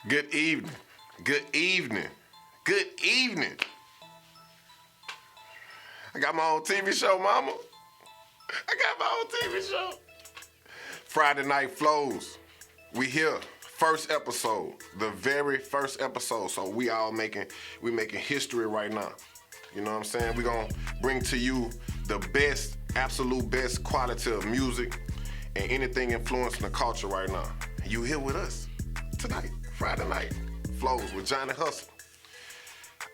Good evening. Good evening. Good evening. I got my own TV show, mama. I got my own TV show. Friday Night Flows. We here. First episode. The very first episode. So we making history right now. You know what I'm saying? We're gonna bring to you the best, absolute best quality of music and anything influencing the culture right now. You here with us tonight, Friday Night Flows with Johnny Hustle.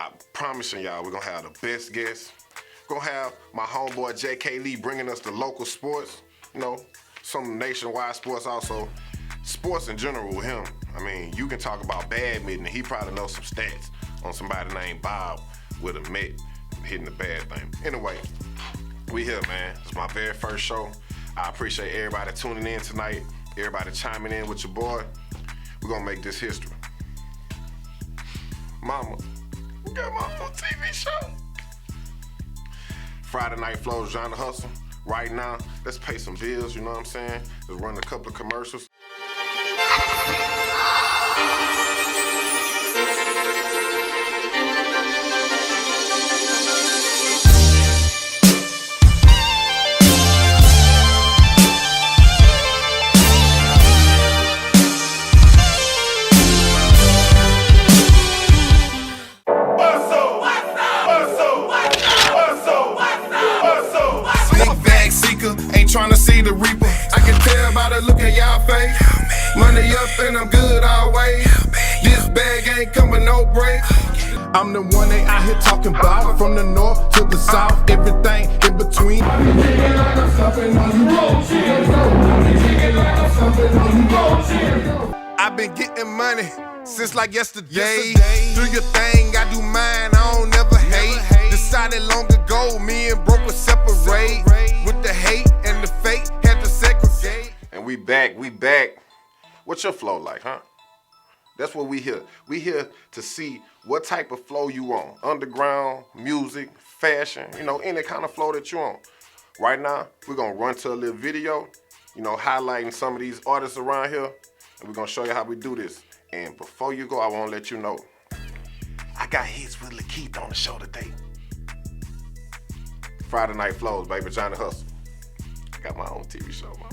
I'm promising y'all we're gonna have the best guests. We're gonna have my homeboy J.K. Lee bringing us the local sports, you know, some nationwide sports also. Sports in general with him. I mean, you can talk about badminton, he probably knows some stats on somebody named Bob with a mitt hitting the bad thing. Anyway, we here, man. It's my very first show. I appreciate everybody tuning in tonight, everybody chiming in with your boy. We're gonna make this history. Mama, we got my own TV show. Friday Night Flows, Johnny Hustle. Right now, let's pay some bills, you know what I'm saying? Let's run a couple of commercials. Trying to see the reaper. I can tell by the look at y'all face. Money up and I'm good always. This bag ain't coming no break. I'm the one they out here talking about. From the north to the south, everything in between. I've been getting money since like yesterday. Do your thing, I do mine, I don't never hate. Decided long ago, me and Broke would separate. With the hate and the fake, had to segregate. And we back. What's your flow like, huh? That's what we here. We here to see what type of flow you on. Underground, music, fashion, you know, any kind of flow that you on. Right now, we're gonna run to a little video, you know, highlighting some of these artists around here, and we're gonna show you how we do this. And before you go, I wanna let you know, I got hits with Lakeith on the show today. Friday Night Flows, baby, Johnny Hustle. I got my own TV show, man.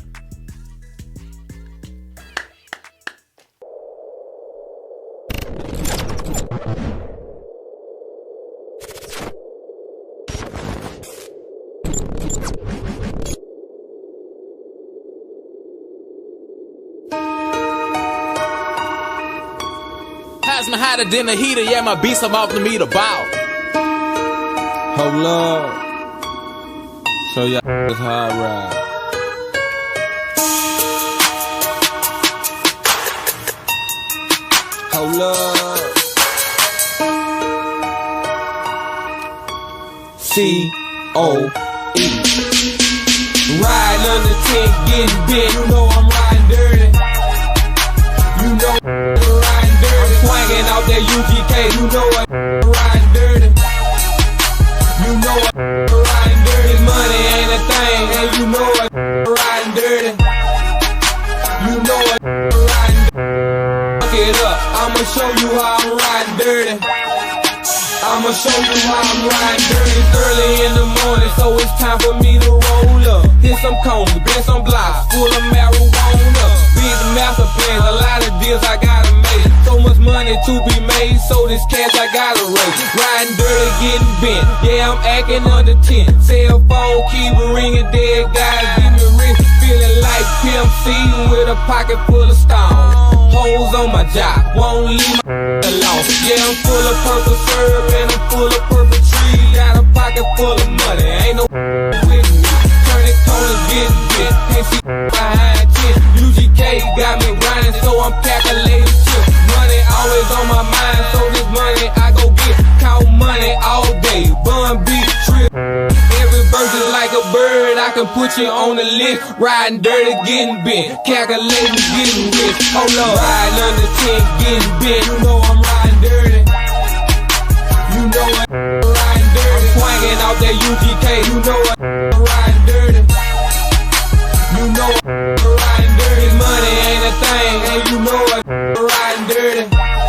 Has me hotter than a heater, yeah, my beats I'm off the meter, bow. Hold up. Show y'all how I ride. Hold up. C-O-E. Riding under 10, getting bent. You know I'm riding dirty. You know I'm riding dirty. I'm swinging out that UGK. You know I'm riding dirty. You know I'm riding dirty. Money ain't a thing, and you know it. Riding dirty. You know it. Riding dirty. Fuck it up. I'ma show you how I'm riding dirty. I'ma show you how I'm riding dirty. It's early in the morning, so it's time for me to roll up. Hit some cones, bend some blocks, full of marijuana. Big master plans, a lot of deals I gotta make. So much money to be made, so this cash I gotta raise. Riding dirty, getting bent, yeah, I'm acting under 10. Cell phone keep ringing, dead guys give me rich. Feeling like Pimp C with a pocket full of stones. Hoes on my job, won't leave my alone. Yeah, I'm full of purple syrup and I'm full of purple trees. Got a pocket full of money, ain't no with me. Turning corners, getting bit, can't see behind 10. UGK got me grinding, so I'm calculating chips. Money always on my mind, so this money I go get. Count money all day, bun beat trip. Every verse is like a bird, I can put you on the list. Riding dirty, getting bent, calculating, getting rich. Hold up, riding under 10, getting bent. You know I'm riding dirty. You know I'm riding dirty. I'm swinging out that UGK. You know I'm riding dirty. You know I'm riding dirty. Money ain't a thing, and you know I'm riding dirty.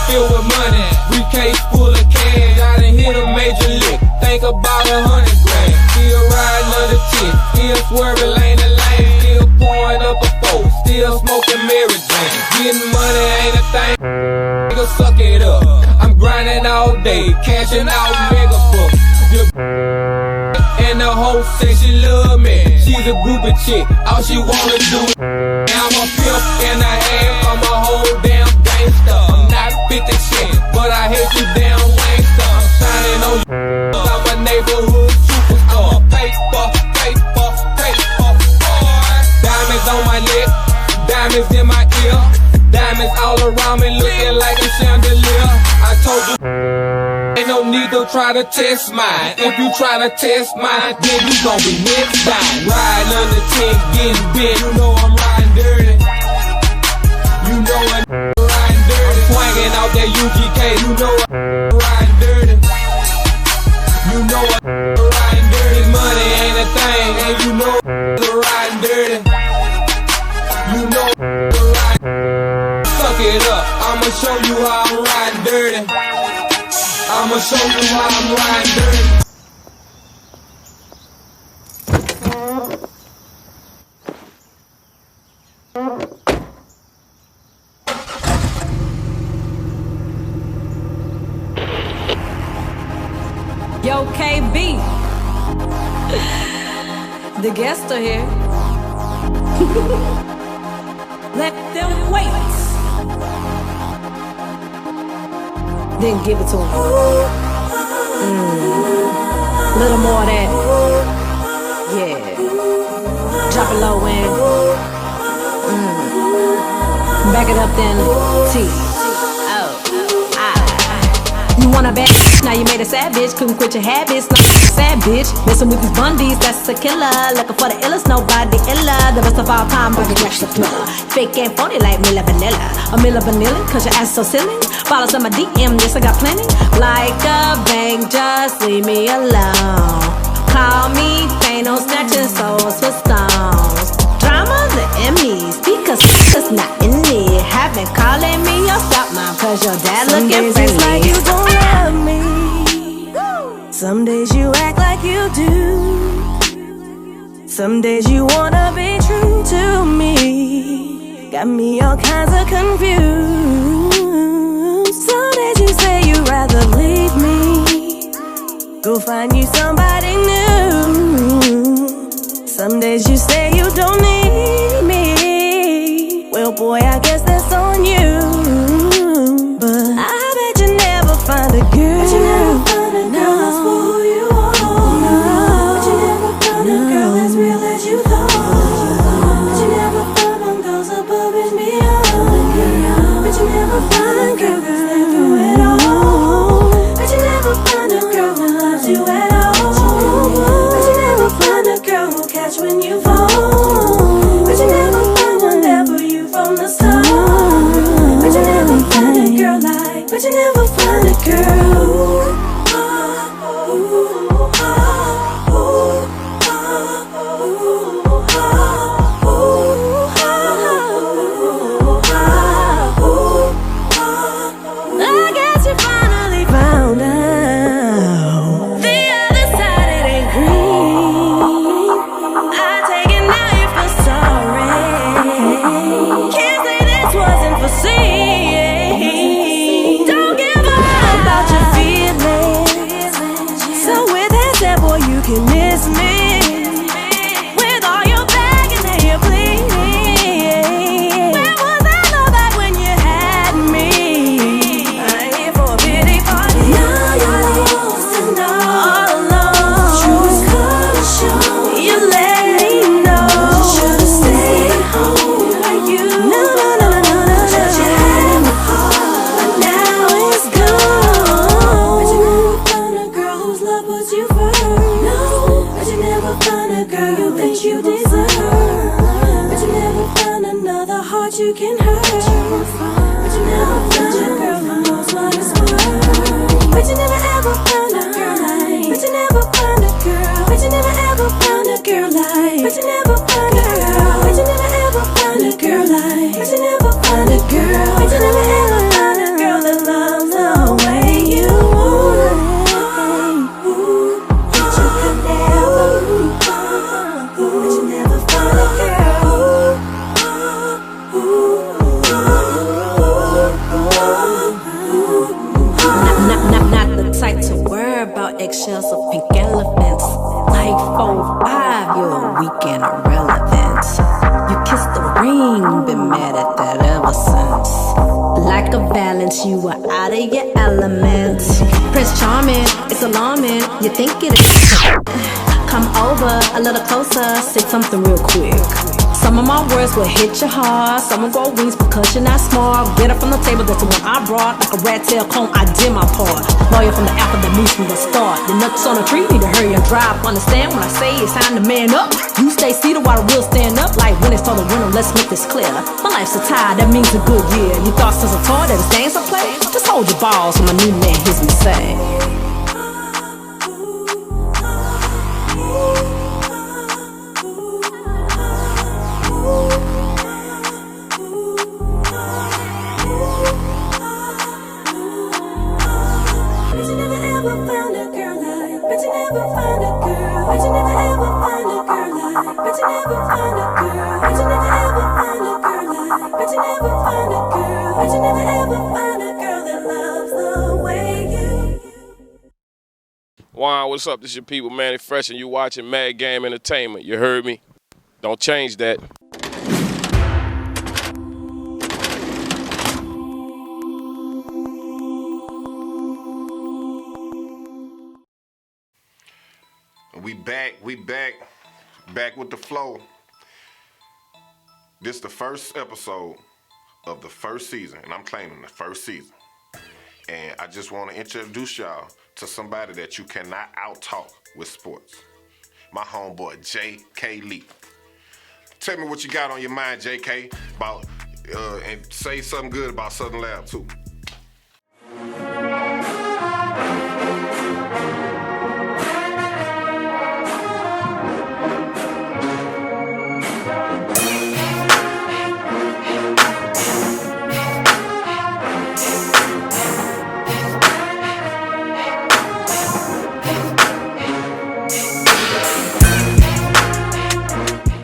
filled with money, briefcase full of cash. I done hit a major lick, think about 100 grand. Still riding on the tip, still swerving lane to lane, still pouring up a four, still smoking Mary Jane. Getting money ain't a thing, nigga suck it up. I'm grinding all day, cashing out mega bucks. And the hoe say she love me, she's a groupie chick, all she wanna do is I'm a pimp and a half, I'm a whole damn gangster. I'm not 50 Cent, but I hate you damn gangster. I'm shining on you, I'm a neighborhood superstar. I'm a paper boy. Diamonds on my neck, diamonds in my ear, diamonds all around me looking like a chandelier. I told you ain't no need to try to test mine. If you try to test mine, then you gon' be next time. Riding under 10, getting bent, you know I'm riding dirty. You know I'm riding dirty. I'm swinging out that UGK, you know I'm riding dirty. You know I'm riding dirty. Money ain't a thing, and you know I'm riding dirty. You know I'm riding dirty. Suck it up, I'ma show you how I'm riding dirty. I'ma show you how I'm riding dirty. Yo, KB, the guests are here. Let them wait. Then give it to him. Little more of that. Yeah. Drop it low in. Back it up then. T. You want a bad bitch, now you made a savage. Couldn't quit your habits, no sad bitch. Messing with these bundies, that's a killer. Looking for the illest, nobody iller. The best of all time, but catch the thriller. Fake and phony like Milla Vanilla. A Milla Vanilla, cause your ass so silly. Follow some of my DM, yes I got plenty. Like a bank, just leave me alone. Call me Thanos, snatching souls for stones. Drama, the Emmys, because it's not in me. Have been calling me your stepmom, cause your dad looking friendly. It's like you don't love me. Some days you act like you do. Some days you wanna be true to me. Got me all kinds of confused. Some days you say you'd rather leave me, go find you somebody new. Some days you say you don't need me. Well boy, I guess that's on you. But I bet you never find a girl. But you never find a girl that's for who you are. But you never find a girl as real as you thought. But you never find one those above and beyond. But you never find a girl that's there through it all. But you never find a girl who loves you at all. But you never find a girl who'll catch when you fall. But you never find one there for you from the start. But you never find a girl like. But you never find a girl. I guess you finally found out. The other side, it ain't green. I take it now, you feel sorry. Can't say this wasn't foreseen. Don't give up about your feelings. So with that said, boy, you can miss me. With all your begging and your pleading. Where was that love back when you had me? I ain't here for a pity party. Now you're lost and all alone. Truth's gonna show. You let me know. You should've stayed home. Like you. No. That you had in my heart, but now it's gone. But you never found a girl whose love puts you first. No. But you never found a girl you think you deserve. But you never found another heart you can hurt. But you never found a girl who knows what it's worth. But you never ever found a girl like. But you never found a girl. But you never ever found a girl like. But you never found a girl. But you never ever found a girl like. But you never found a girl. But you never ever found a girl that loves. elephants. Like 4-5, you're weak and irrelevant. You kissed the ring, been mad at that ever since. Like a balance, you were out of your element. Prince Charming, it's alarming. You think it is. Come over a little closer, say something real quick. Some of my words will hit you hard. Some will grow wings because you're not smart. Get up from the table, that's the one I brought. Like a rat tail comb, I did my part. Lawyer from the apple that moves from the start. The nuts on the tree need to hurry and drop. Understand when I say it's time to man up? You stay seated while the wheels stand up. Like when it's told to win, let's make this clear. My life's a tie, that means a good year. You thought since a toy that it's games I play? Just hold your balls when my new man hears me say. Wow, what's up? This is your people, Manny Fresh, and you watching Mad Game Entertainment. You heard me? Don't change that. We back with the flow. This is the first episode of the first season, and I'm claiming the first season. And I just want to introduce y'all to somebody that you cannot out-talk with sports. My homeboy, J.K. Lee. Tell me what you got on your mind, J.K., about, and say something good about Southern Lab, too.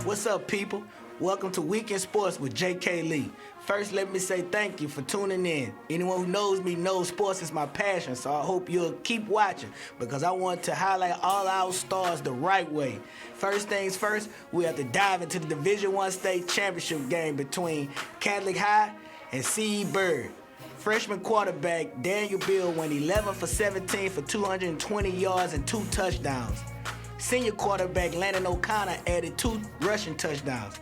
What's up, people? Welcome to Weekend Sports with J.K. Lee. First, let me say thank you for tuning in. Anyone who knows me knows sports is my passion, so I hope you'll keep watching because I want to highlight all our stars the right way. First things first, we have to dive into the Division I state championship game between Catholic High and C.E. Bird. Freshman quarterback Daniel Bill went 11 for 17 for 220 yards and 2 touchdowns. Senior quarterback Landon O'Connor added 2 rushing touchdowns.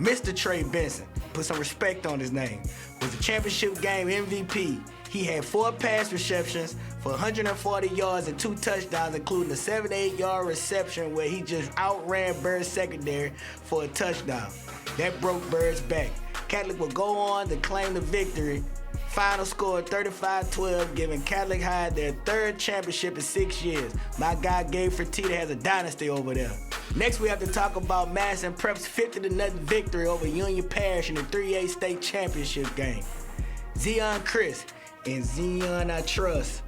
Mr. Trey Benson, put some respect on his name, was the championship game MVP. He had 4 pass receptions for 140 yards and 2 touchdowns, including a 78-yard reception where he just outran Bird's secondary for a touchdown. That broke Bird's back. Catholic will go on to claim the victory. Final score 35-12, giving Catholic High their 3rd championship in 6 years. My guy Gabe Fertitta has a dynasty over there. Next, we have to talk about Madison Prep's 50-0 victory over Union Parish in the 3A state championship game. Zion Chris, and Zion I Trust,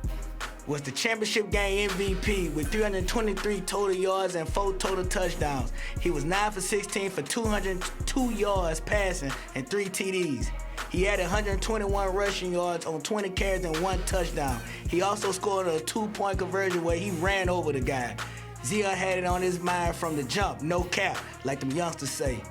was the championship game MVP with 323 total yards and 4 total touchdowns. He was 9 for 16 for 202 yards passing and 3 TDs. He had 121 rushing yards on 20 carries and 1 touchdown. He also scored a 2-point conversion where he ran over the guy. Zion had it on his mind from the jump, no cap, like them youngsters say.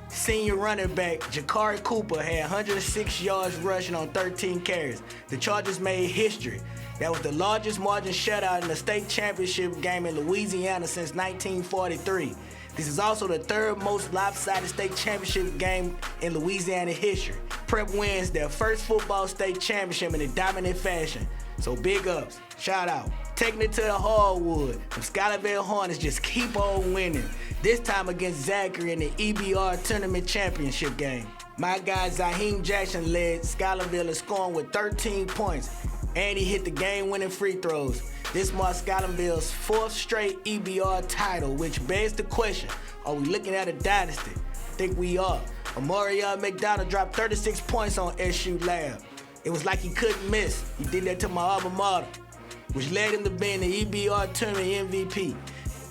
Senior running back Jakari Cooper had 106 yards rushing on 13 carries. The Chargers made history. That was the largest margin shutout in the state championship game in Louisiana since 1943. This is also the 3rd most lopsided state championship game in Louisiana history. Prep wins their first football state championship in a dominant fashion. So big ups, shout out. Taking it to the hardwood, the Schuylerville Hornets just keep on winning. This time against Zachary in the EBR Tournament Championship game. My guy Zaheem Jackson led Schuylerville in scoring with 13 points, and he hit the game-winning free throws. This marks Schuylerville's 4th straight EBR title, which begs the question, are we looking at a dynasty? I think we are. Amarion McDonald dropped 36 points on SU Lab. It was like he couldn't miss. He did that to my alma mater, which led him to being the EBR Tournament MVP.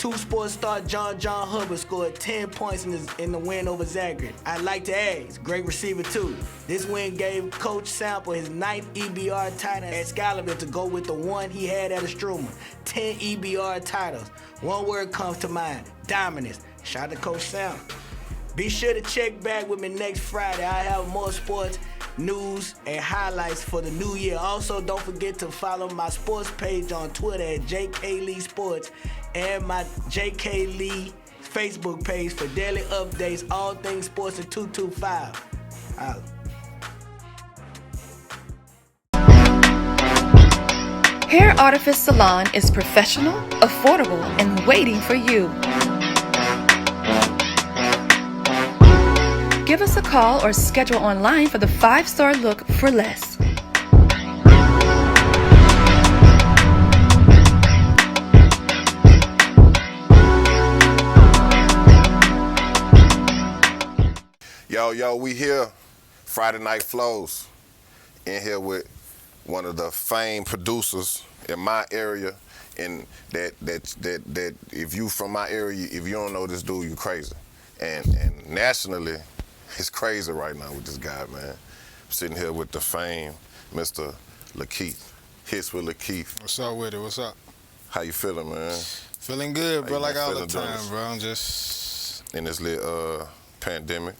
Two sports star John Hubbard scored 10 points in the win over Zachary. I'd like to add, great receiver too. This win gave Coach Sample his 9th EBR title at Excalibur to go with the one he had at Astruma. 10 EBR titles. One word comes to mind, dominance. Shout out to Coach Sample. Be sure to check back with me next Friday. I have more sports news and highlights for the new year. Also, don't forget to follow my sports page on Twitter at JK Lee Sports and my JK Lee Facebook page for daily updates, all things sports at 225. Hair Artifice Salon is professional, affordable, and waiting for you. Give us a call or schedule online for the 5-star look for less. Yo, we here. Friday Night Flows. In here with one of the famed producers in my area, and that if you from my area, if you don't know this dude, you crazy. And nationally, it's crazy right now with this guy, man. I'm sitting here with the famed Mr. Lakeith. Hits with Lakeith. What's up with it? What's up? How you feeling, man? Feeling good, bro, like all the feeling time, bro. I'm just... in this little pandemic.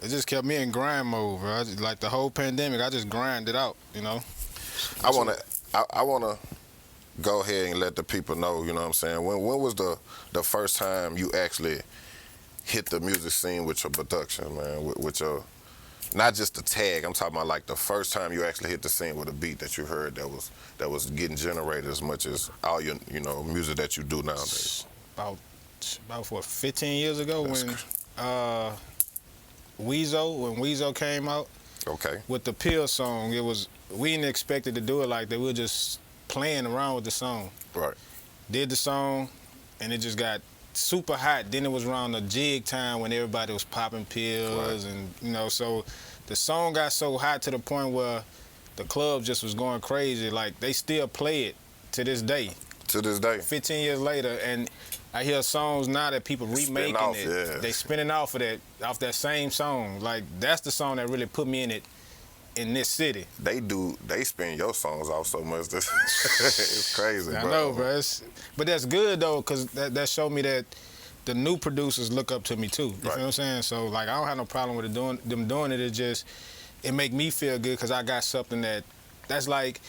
It just kept me in grind mode, bro. Like the whole pandemic, I just grinded out, you know? I wanna go ahead and let the people know, you know what I'm saying? When was the first time you actually hit the music scene with your production, man? With your, not just the tag, I'm talking about like the first time you actually hit the scene with a beat that you heard that was getting generated as much as all your, you know, music that you do nowadays. About what, 15 years ago when Weezo came out. Okay. With the Pill song, we didn't expect it to do it like that. We were just playing around with the song. Right. Did the song, and it just got super hot. Then it was around the jig time when everybody was popping pills, right. And you know, so the song got so hot to the point where the club just was going crazy. Like they still play it to this day. To this day. 15 years later, and I hear songs now that people remaking it. Yeah. They spinning off that same song. Like that's the song that really put me in it in this city. They spin your songs off so much. It's crazy, bro. I know, bro. But that's good though, cause that showed me that the new producers look up to me too. You feel what I'm saying? So like I don't have no problem with them doing it. It make me feel good cause I got something that's like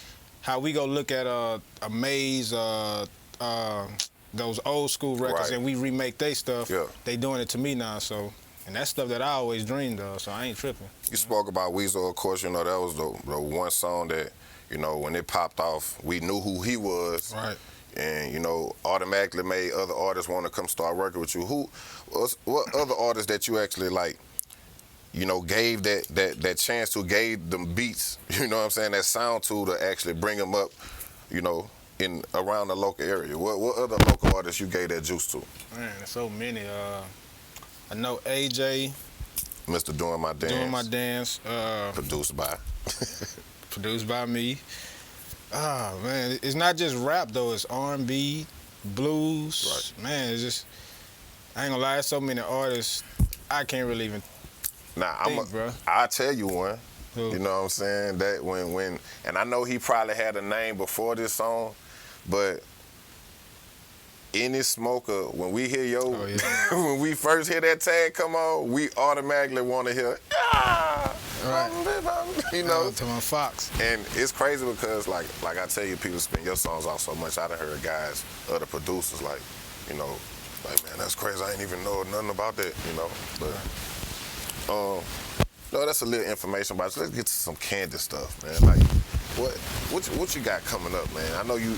how we go look at a Maze, those old school records, and we remake their stuff. Yeah. They doing it to me now, so. And that's stuff that I always dreamed of, so I ain't tripping. You spoke about Weezo, of course, you know, that was the one song that, you know, when it popped off, we knew who he was. Right. And, you know, automatically made other artists want to come start working with you. What other artists that you actually, like, you know, gave that chance to, gave them beats, you know what I'm saying, that sound to actually bring them up, you know, in around the local area? What other local artists you gave that juice to? Man, there's so many. I know AJ. Mr. Doing My Dance. Doing My Dance. Produced by. Produced by me. Oh, man, it's not just rap, though. It's R&B, blues. Right. Man, it's just, I ain't gonna lie, there's so many artists, I can't really even bro. I'll tell you one. Who? You know what I'm saying? That when, and I know he probably had a name before this song, but Any Smoker, when we hear when we first hear that tag come on, we automatically want to hear, you know. To my Fox. And it's crazy because, like I tell you, people spin your songs off so much. I done heard guys, other producers, like, you know, like, man, that's crazy. I ain't even know nothing about that, you know. But, no, that's a little information about it. So let's get to some candid stuff, man. Like, what you got coming up, man? I know you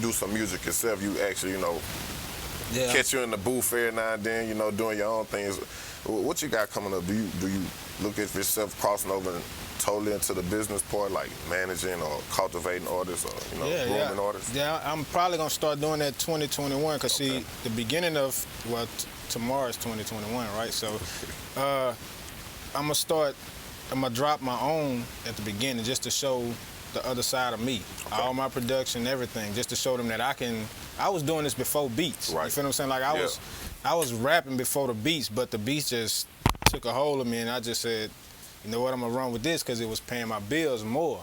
do some music yourself. You actually, you know, catch you in the booth every now and then, you know, doing your own things. What you got coming up? Do you look at yourself crossing over totally into the business part, like managing or cultivating artists, or, you know, grooming artists? Yeah, I'm probably gonna start doing that 2021. Cause see, the beginning of tomorrow is 2021, right? So, I'm gonna drop my own at the beginning just to show the other side of me. Okay. All my production, everything, just to show them that I was doing this before beats. Right. You feel what I'm saying? Like I was rapping before the beats, but the beats just took a hold of me, and I just said, you know what, I'm gonna run with this because it was paying my bills more.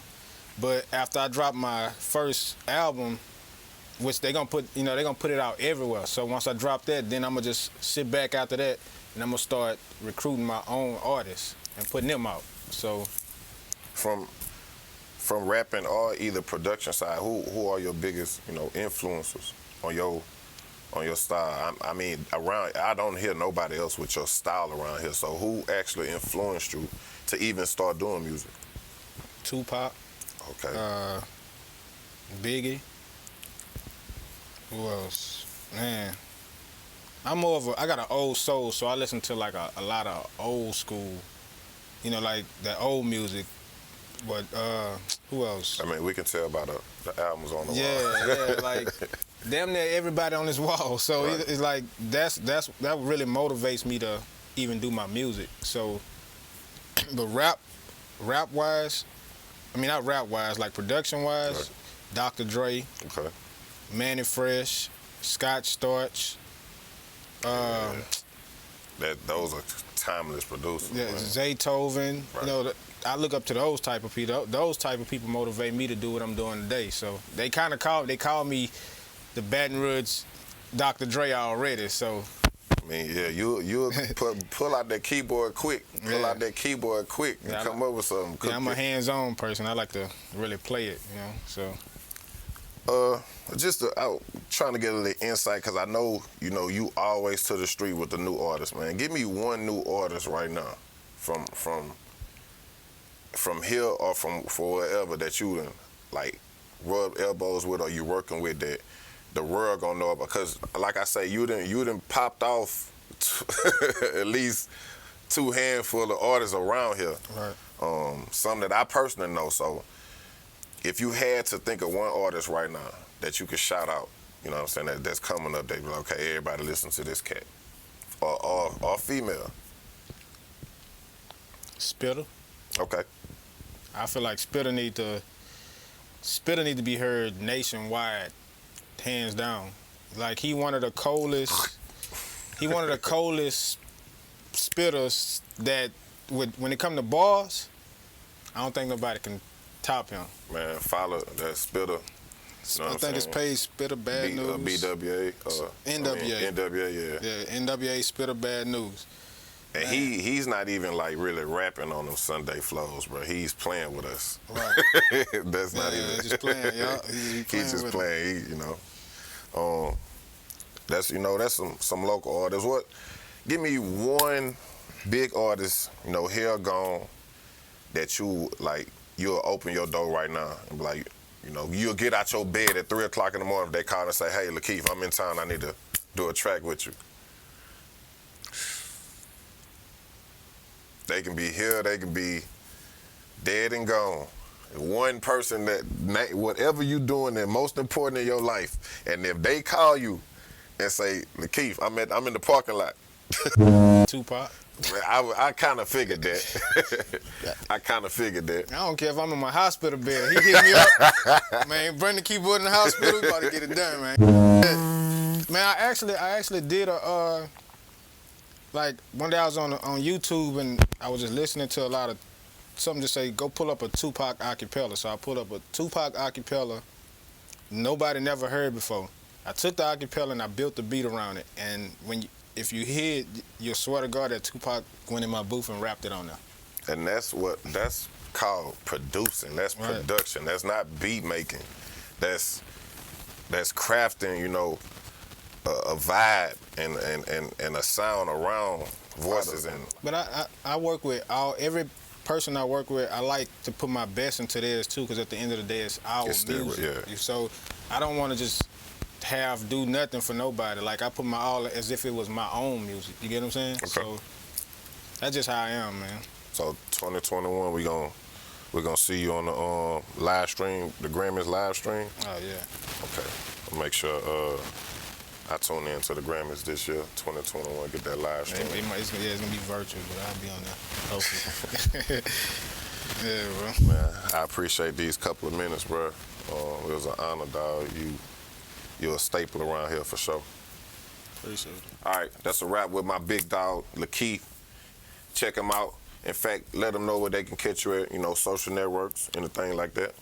But after I dropped my first album, which they're gonna put it out everywhere. So once I drop that, then I'm gonna just sit back after that, and I'm gonna start recruiting my own artists and putting them out. So from rapping or either production side, who are your biggest, influencers on your style? I mean, I don't hear nobody else with your style around here. So who actually influenced you to even start doing music? Tupac. Okay. Biggie. Who else? Man, I'm more of I got an old soul, so I listen to like a lot of old school, like that old music. But who else? I mean, we can tell by the albums on the wall. Yeah, like damn near everybody on this wall. So right. It's like that really motivates me to even do my music. So, but rap wise, I mean not rap wise, like production wise, right. Dr. Dre. Okay. Manny Fresh, Scott Storch. Those are timeless producers. Yeah, Zaytoven. Right. I look up to those type of people. Those type of people motivate me to do what I'm doing today. So they kind of call me the Baton Rouge Dr. Dre already. So I mean, yeah, you pull out that keyboard quick. Pull out that keyboard quick and come up with something. Yeah, I'm a hands-on person. I like to really play it. So. I'm trying to get a little insight because I know, you always to the street with the new artist, man. Give me one new artist right now from here or from wherever that you done, like, rub elbows with or you working with that the world gonna know about. Because, like I say, you done popped off at least 2 handful of artists around here. Right. Some that I personally know, so if you had to think of one artist right now that you could shout out, you know what I'm saying, that's coming up, they be like, okay, everybody listen to this cat. Or female. Spitter. Okay. I feel like Spitter need to be heard nationwide, hands down. Like he one of the coldest spitters that when it come to bars, I don't think nobody can top him. Man, follow that Spitter. I think it's paid Spitter Bad News. BWA. NWA. NWA, yeah. Yeah, NWA Spitter Bad News. And he's not even like really rapping on them Sunday flows, bro. He's playing with us. Right. That's not even. Just playing, y'all. He's just playing. That's some local artists. Give me one big artist, here or gone, that you like. You'll open your door right now and be like, you'll get out your bed at 3 o'clock in the morning if they call and say, hey, Lakeith, I'm in town, I need to do a track with you. They can be here, they can be dead and gone. One person that, whatever you doing that's most important in your life, and if they call you and say, Lakeith, I'm in the parking lot. Tupac. I kind of figured that. I don't care if I'm in my hospital bed. He hit me up. Man, bring the keyboard in the hospital. We about to get it done, man. Man, I actually did like one day I was on YouTube and I was just listening to a lot of something to say, go pull up a Tupac acapella. So I pulled up a Tupac acapella nobody never heard before. I took the acapella and I built the beat around it. And if you hear it, you'll swear to God that Tupac went in my booth and rapped it on there. And that's called producing. That's production. Right. That's not beat making. That's crafting, a vibe and a sound around voices. But I work with every person I work with. I like to put my best into theirs too, because at the end of the day, it's our music. Yeah. So I don't want to just do nothing for nobody. Like I put my all as if it was my own music. You get what I'm saying? Okay. So that's just how I am, man. So 2021, we're gonna see you on the live stream, the Grammys live stream. Oh yeah. Okay. I'll make sure I tune in to the Grammys this year, 2021. Get that live stream. It's gonna be virtual, but I'll be on there. Hopefully. Yeah, bro. Man, I appreciate these couple of minutes, bro. It was an honor, dog. You're a staple around here for sure. Appreciate it. All right, that's a wrap with my big dog, Lakeith. Check him out. In fact, let them know where they can catch you at, social networks, anything like that.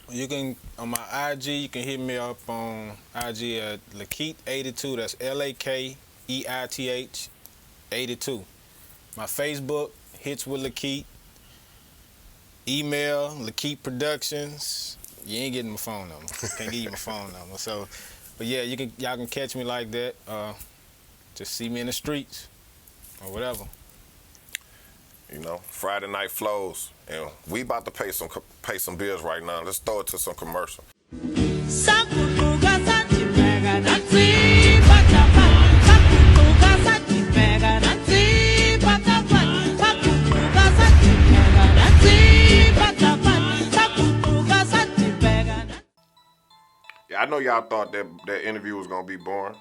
You can, on my IG, you can hit me up on IG at Lakeith82. That's LAKEITH 82. My Facebook, Hits with Lakeith. Email, Lakeith Productions. You ain't getting my phone number. Can't give you my phone number. So, but yeah, y'all can catch me like that. Just see me in the streets or whatever. Friday Night Flows, and we about to pay some bills right now. Let's throw it to some commercial. Yeah, I know y'all thought that interview was gonna be boring.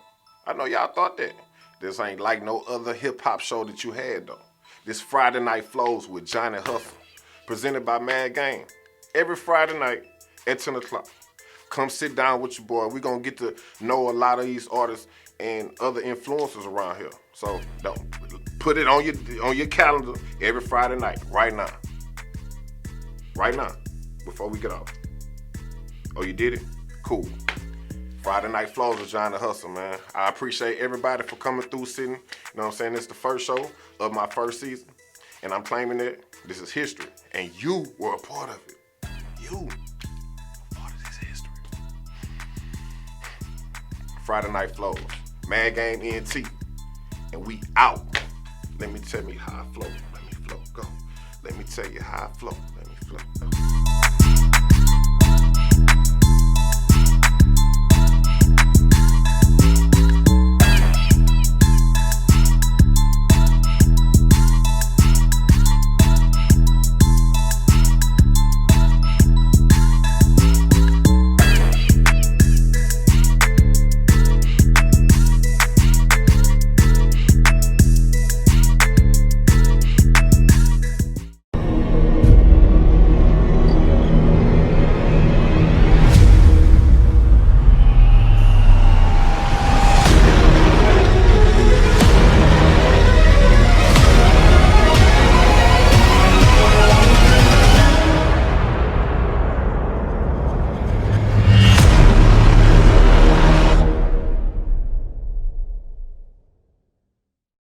I know y'all thought that. This ain't like no other hip hop show that you had though. This Friday Night Flows with Johnny Hustle, presented by Mad Game. Every Friday night at 10 o'clock. Come sit down with your boy. We're going to get to know a lot of these artists and other influencers around here. So put it on your calendar every Friday night, right now. Right now, before we get off. Oh, you did it? Cool. Friday Night Flows with Johnny Hustle, man. I appreciate everybody for coming through, sitting. You know what I'm saying? It's the first show of my first season, and I'm claiming that this is history, and you were a part of it. You were a part of this history. Friday Night Flows, Mad Game ENT, and we out. Let me tell you how I flow. Let me flow, go. Let me tell you how I flow. Let me flow, go.